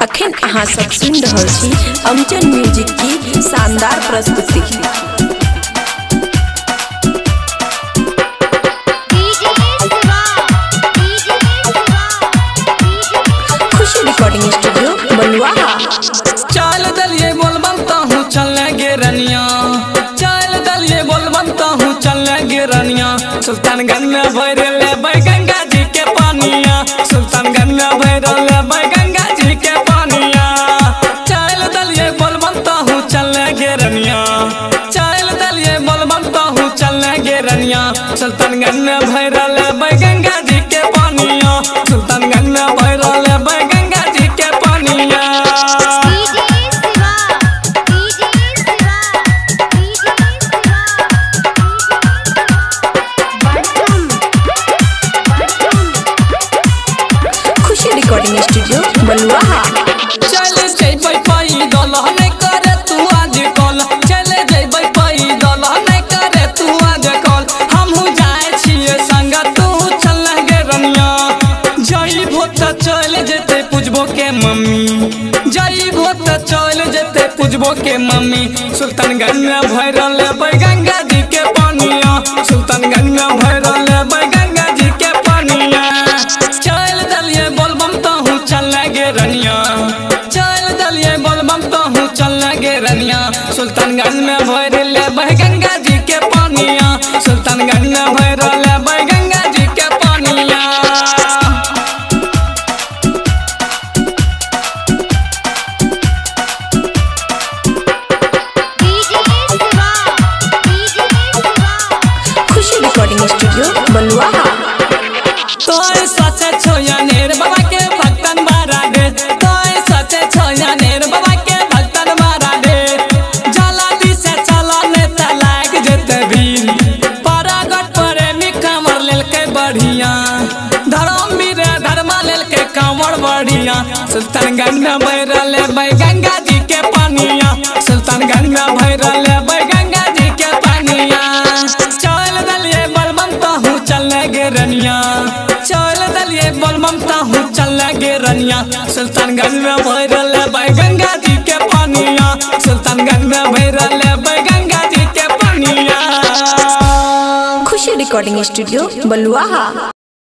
अखन अहाँ सब सुन रहल छी अमचन म्यूजिक की शानदार प्रस्तुति। खुशी रिकॉर्डिंग स्टूडियो बलुआहा। चल दलिए बोल बनता हूँ चलने गे रनिया, चल दलिए बोल बनता हूँ चलने गे रनिया। सुल्तानगंज में भर ले गंगा जी के पानिया, सुल्तानगंज में भर ले गंगा जी के पानिया। चल दलिए बोल बनता हूँ चलने गे रनिया, चल दलिए बोल बनता हूँ चलने गे रनिया। सुल्तानगंज में भर ले गंगा जी के पानिया, सुल्तानगंज में भर ले गंगा जी के पानिया। रिकॉर्डिंग स्टूडियो बलुआहा। चल जइबै पैदल नहीं करे तू आज कल, चल जइबै पैदल नहीं करे तू आज कल। हमहू जाए छिए संग तू चल गे रनिया। जइबो त चल जेते पूछबो के मम्मी, जइबो त चल जेते पूछबो के मम्मी। सुल्तानगंज में भरल ले गंगा जी के पानिया, सुल्तानगंज में भरल ले गंगा जी के पानिया। चल दलिए बोल बनता हूँ चलने गे रनिया, चल दलिए बोल बनता हूँ चलने गे रनिया। सुल्तानगंज में भर ले गंगा जी के पानिया, सुल्तानगंज में भर ले गंगा जी के पानिया। खुशी रिकॉर्डिंग स्टूडियो बलुआहा। तोय सचे छोया नेर बाबा के भक्तन मारा दे, तोय सचे छोया नेर बाबा के भक्तन मारा दे। जला दी से चला ने तलाक जेते भीड़, परागट प्रेमी कमर लेल के बढ़िया, धर्मवीर धर्मा लेल के कमर बढ़िया। सुल्तानगंज में भरल ले गंगा जी के पानिया, सुल्तानगंज में भरल ले गंगा जी के पानिया। चल दलिए बोल बनता हूँ चलने गे रनिया, चल दलिए बोल बनता हूँ चलने गे रनिया। सुल्तानगंज में भरल ले गंगा जी के पानिया, सुल्तानगंज में भरल ले गंगा जी के पानिया। खुशी रिकॉर्डिंग स्टूडियो बलुआहा।